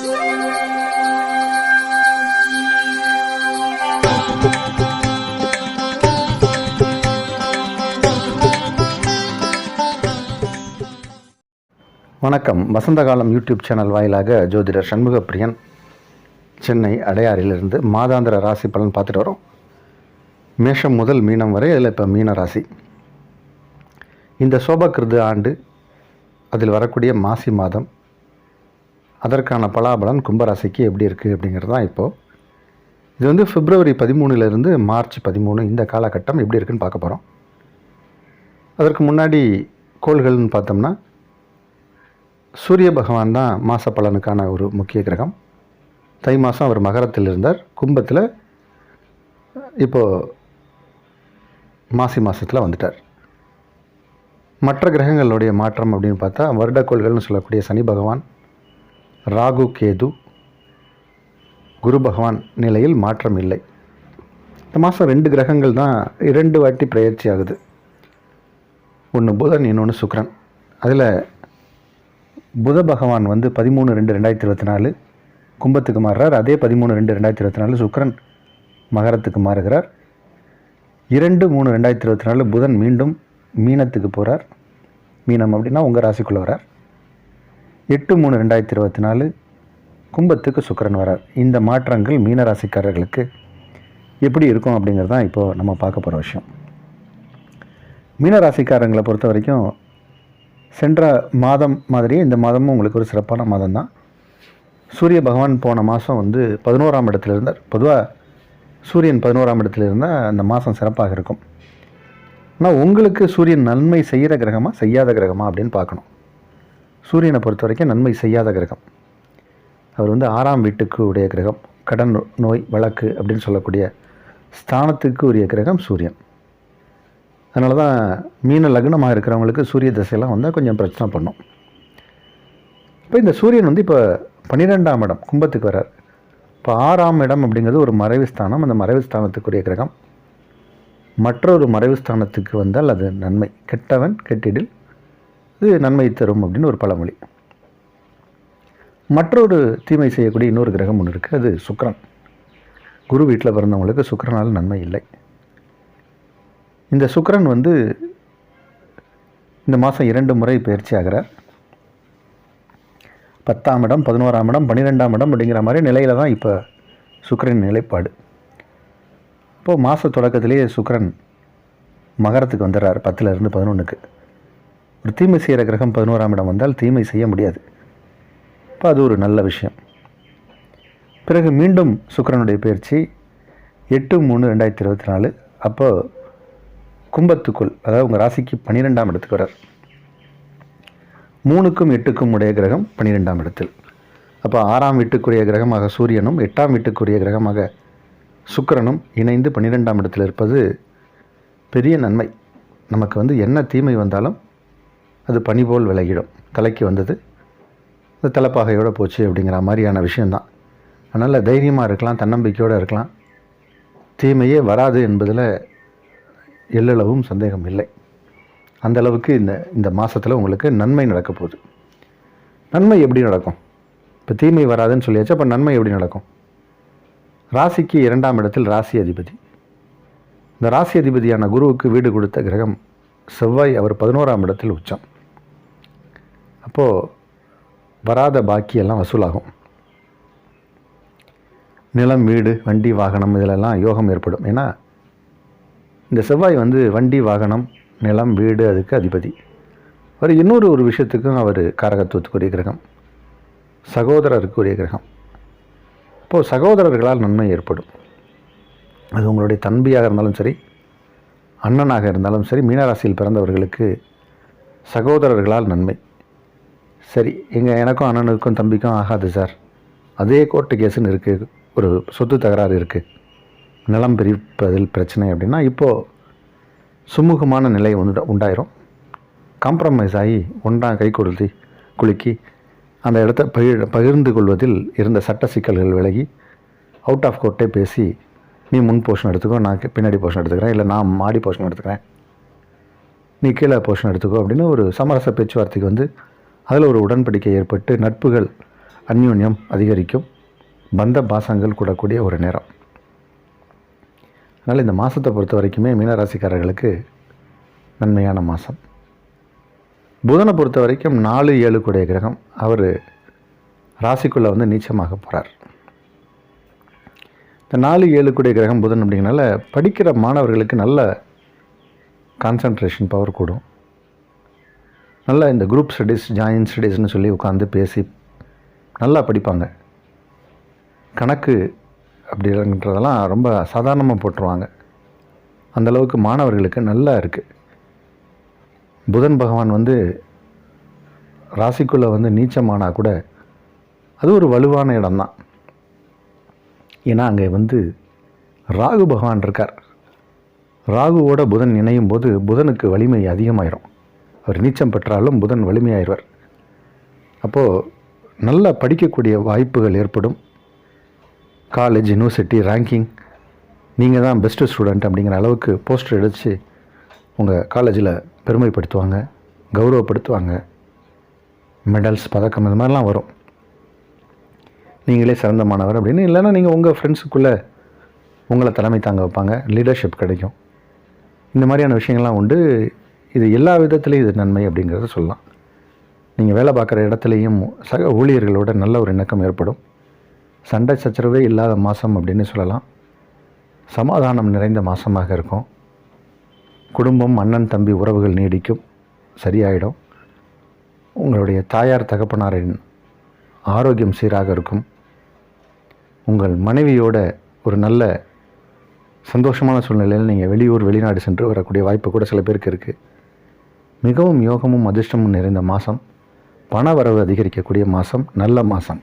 வணக்கம். வசந்தகாலம் YouTube channel வாயிலாக ஜோதிடர் சண்முகப்பிரியன் சென்னை அடையாறிலிருந்து மாதாந்திர ராசி பலன் பார்த்துட்டு வரோம். மேஷம் முதல் மீனம் வரை, அதில் இப்போ மீன ராசி. இந்த சோபகிருது ஆண்டு, அதில் வரக்கூடிய மாசி மாதம், அதற்கான பலாபலன் கும்பராசிக்கு எப்படி இருக்குது அப்படிங்கிறது தான் இப்போது. இது வந்து பிப்ரவரி 13லேருந்து மார்ச் 13 இந்த காலகட்டம் எப்படி இருக்குன்னு பார்க்க போகிறோம். அதற்கு முன்னாடி கோள்கள்னு பார்த்தோம்னா, சூரிய பகவான் தான் மாத பலனுக்கான ஒரு முக்கிய கிரகம். தை மாதம் அவர் மகரத்தில் இருந்தார், கும்பத்தில் இப்போது மாசி மாதத்தில் வந்துட்டார். மற்ற கிரகங்களுடைய மாற்றம் அப்படின்னு பார்த்தா, வருடக்கோள்கள்னு சொல்லக்கூடிய சனி பகவான், ராகு, கேது, குரு பகவான் நிலையில் மாற்றம் இல்லை. இந்த மாதம் 2 கிரகங்கள் தான் 2 வாட்டி பெயர்ச்சி ஆகுது. ஒன்று புதன், இன்னொன்று சுக்கிரன். அதில் புத பகவான் வந்து 13/2/2024 கும்பத்துக்கு மாறுறார். அதே 13/2/2024 சுக்கிரன் மகரத்துக்கு மாறுகிறார். 2/3/2024 புதன் மீண்டும் மீனத்துக்கு போகிறார். மீனம் அப்படின்னா உங்கள் ராசிக்குள்ளே வரார். 8/3/2024 கும்பத்துக்கு சுக்கிரன் வரார். இந்த மாற்றங்கள் மீன ராசிக்காரர்களுக்கு எப்படி இருக்கும் அப்படிங்கிறது தான் இப்போது நம்ம பார்க்க போகிற விஷயம். மீன ராசிக்காரங்களை பொறுத்த வரைக்கும் சென்ற மாதம் மாதிரியே இந்த மாதமும் உங்களுக்கு ஒரு சிறப்பான மாதம் தான். சூரிய பகவான் போன மாதம் வந்து 11ஆம் இடத்துல இருந்தார். பொதுவாக சூரியன் 11ஆம் இடத்துல இருந்தால் அந்த மாதம் சிறப்பாக இருக்கும். ஆனால் உங்களுக்கு சூரியன் நன்மை செய்கிற கிரகமா செய்யாத கிரகமா அப்படின்னு பார்க்கணும். சூரியனை பொறுத்த வரைக்கும் நன்மை செய்யாத கிரகம். அவர் வந்து 6ஆம் வீட்டுக்கு உடைய கிரகம். கடன், நோய், வழக்கு அப்படின்னு சொல்லக்கூடிய ஸ்தானத்துக்கு உரிய கிரகம் சூரியன். அதனால தான் மீன லக்னமாக இருக்கிறவங்களுக்கு சூரிய தசையெல்லாம் வந்தால் கொஞ்சம் பிரச்சனை பண்ணும். இப்போ இந்த சூரியன் வந்து இப்போ 12ஆம் இடம் கும்பத்துக்கு வரார். இப்போ 6ஆம் இடம் அப்படிங்கிறது ஒரு மறைவு ஸ்தானம். அந்த மறைவு ஸ்தானத்துக்குரிய கிரகம் மற்றொரு மறைவு ஸ்தானத்துக்கு வந்தால் அது நன்மை. கெட்டவன் கெட்டிடில் இது நன்மை தரும் அப்படின்னு ஒரு பழமொழி. மற்றொரு தீமை செய்யக்கூடிய இன்னொரு கிரகம் ஒன்று இருக்குது, அது சுக்கிரன். குரு வீட்டில் பிறந்தவங்களுக்கு சுக்கிரனால் நன்மை இல்லை. இந்த சுக்கிரன் வந்து இந்த மாதம் 2 முறை பயிற்சி ஆகிறார். 10ஆம் இடம், 11ஆம் இடம், 12ஆம் இடம் அப்படிங்கிற மாதிரி நிலையில் தான் இப்போ சுக்கிரன் நிலைப்பாடு. இப்போது மாத தொடக்கத்திலேயே சுக்கிரன் மகரத்துக்கு வந்துடுறார். 10லேருந்து 11க்கு. ஒரு தீமை செய்கிற கிரகம் 11ஆம் இடம் வந்தால் தீமை செய்ய முடியாது. இப்போ அது ஒரு நல்ல விஷயம். பிறகு மீண்டும் சுக்கிரனுடைய பயிற்சி 8/3/2024 அப்போது கும்பத்துக்குள், அதாவது உங்கள் ராசிக்கு 12ஆம் இடத்துக்கு வரார். 3க்கும் 8க்கும் உடைய கிரகம் 12ஆம் இடத்தில். அப்போ 6ஆம் வீட்டுக்குரிய கிரகமாக சூரியனும் 8ஆம் வீட்டுக்குரிய கிரகமாக சுக்கிரனும் இணைந்து 12ஆம் இடத்தில் இருப்பது பெரிய நன்மை. நமக்கு வந்து என்ன தீமை வந்தாலும் அது பனி போல் விலகிடும். தலைக்கு வந்தது அது தலைப்பாகையோடு போச்சு அப்படிங்கிற மாதிரியான விஷயந்தான். அதனால் தைரியமாக இருக்கலாம், தன்னம்பிக்கையோடு இருக்கலாம். தீமையே வராது என்பதில் எல்லளவும் சந்தேகம் இல்லை. அந்த அளவுக்கு இந்த மாதத்தில் உங்களுக்கு நன்மை நடக்க போகுது. நன்மை எப்படி நடக்கும்? இப்போ தீமை வராதுன்னு சொல்லியாச்சு, அப்போ நன்மை எப்படி நடக்கும்? ராசிக்கு 2ஆம் இடத்தில் ராசி அதிபதி. இந்த ராசி அதிபதியான குருவுக்கு வீடு கொடுத்த கிரகம் செவ்வாய். அவர் 11ஆம் இடத்தில் உச்சம். அப்போது வராத பாக்கியெல்லாம் வசூலாகும். நிலம், வீடு, வண்டி, வாகனம் இதிலெல்லாம் யோகம் ஏற்படும். ஏன்னா இந்த செவ்வாய் வந்து வண்டி, வாகனம், நிலம், வீடு அதுக்கு அதிபதி. அவர் இன்னொரு விஷயத்துக்கும் அவர் காரகத்துவத்துக்குரிய கிரகம், சகோதரருக்குரிய கிரகம். இப்போது சகோதரர்களால் நன்மை ஏற்படும். அது உங்களுடைய தம்பியாக இருந்தாலும் சரி, அண்ணனாக இருந்தாலும் சரி, மீனராசியில் பிறந்தவர்களுக்கு சகோதரர்களால் நன்மை. சரி, எனக்கும் அண்ணனுக்கும் தம்பிக்கும் ஆகாது சார், அதே கோர்ட்டு கேஸுன்னு இருக்குது, ஒரு சொத்து தகராறு இருக்குது, நிலம் பிரிப்பதில் பிரச்சனை அப்படின்னா இப்போது சுமூகமான நிலை உண்டாயிரும். காம்ப்ரமைஸ் ஆகி ஒன்றா கை கொடுத்து குலுக்கி அந்த இடத்த பகிர்ந்து கொள்வதில் இருந்த சட்ட சிக்கல்கள் விலகி அவுட் ஆஃப் கோர்ட்டே பேசி, நீ முன் போர்ஷன் எடுத்துக்கோ, நான் பின்னாடி போர்ஷன் எடுத்துக்கிறேன், இல்லை நான் மாடி போர்ஷன் எடுத்துக்கிறேன், நீ கீழே போர்ஷன் எடுத்துக்கோ அப்படின்னு ஒரு சமரச பேச்சுவார்த்தைக்கு வந்து அதில் ஒரு உடன்படிக்கை ஏற்பட்டு நட்புகள் அந்யோன்யம் அதிகரிக்கும், பந்த பாசங்கள் கூடக்கூடிய ஒரு நேரம். அதனால் இந்த மாதத்தை பொறுத்த வரைக்குமே மீனராசிக்காரர்களுக்கு நன்மையான மாதம். புதனை பொறுத்த வரைக்கும் 4-7 கூடிய கிரகம், அவர் ராசிக்குள்ளே வந்து நீச்சமாக போகிறார். இந்த 4-7 கூடிய கிரகம் புதன் அப்படிங்கிறனால படிக்கிற மாணவர்களுக்கு நல்ல கான்சன்ட்ரேஷன் பவர் கூடும். நல்லா இந்த குரூப் ஸ்டடீஸ், ஜாயின்ட் ஸ்டடீஸ்னு சொல்லி உட்காந்து பேசி நல்லா படிப்பாங்க. கணக்கு அப்படின்றதெல்லாம் ரொம்ப சாதாரணமாக போட்டுருவாங்க. அந்தளவுக்கு மாணவர்களுக்கு நல்லா இருக்குது. புதன் பகவான் வந்து ராசிக்குள்ளே வந்து நீச்சமானால் கூட அது ஒரு வலுவான இடம்தான். ஏன்னா அங்கே வந்து ராகு பகவான் இருக்கார். ராகுவோட புதன் இணையும் போது புதனுக்கு வலிமை அதிகமாயிரும். அவர் நீச்சம் பெற்றாலும் புதன் வலிமையாயிருவார். அப்போது நல்லா படிக்கக்கூடிய வாய்ப்புகள் ஏற்படும். காலேஜ், யூனிவர்சிட்டி ரேங்கிங், நீங்கள் தான் பெஸ்ட்டு ஸ்டூடெண்ட் அப்படிங்கிற அளவுக்கு போஸ்டர் அடித்து உங்கள் காலேஜில் பெருமைப்படுத்துவாங்க, கௌரவப்படுத்துவாங்க. மெடல்ஸ், பதக்கம் இது மாதிரிலாம் வரும். நீங்களே சிறந்த மாணவர் அப்படின்னு. இல்லைன்னா நீங்கள் உங்கள் ஃப்ரெண்ட்ஸுக்குள்ளே உங்களை தலைமை தாங்க வைப்பாங்க, லீடர்ஷிப் கிடைக்கும். இந்த மாதிரியான விஷயங்கள்லாம் உண்டு. இது எல்லா விதத்துலேயும் இது நன்மை அப்படிங்கிறத சொல்லலாம். நீங்கள் வேலை பார்க்குற இடத்துலையும் சக ஊழியர்களோட நல்ல ஒரு இணக்கம் ஏற்படும். சண்டை சச்சரவே இல்லாத மாதம் அப்படின்னு சொல்லலாம். சமாதானம் நிறைந்த மாதமாக இருக்கும். குடும்பம், அண்ணன் தம்பி உறவுகள் நீடிக்கும், சரியாயிடும். உங்களுடைய தாயார் தகப்பனாரின் ஆரோக்கியம் சீராக இருக்கும். உங்கள் மனைவியோட ஒரு நல்ல சந்தோஷமான சூழ்நிலையில் நீங்கள் வெளியூர், வெளிநாடு சென்று வரக்கூடிய வாய்ப்பு கூட சில பேருக்கு இருக்குது. மிகவும் யோகமும் அதிர்ஷ்டமும் நிறைந்த மாதம், பண வரவு அதிகரிக்கக்கூடிய மாதம், நல்ல மாதம்.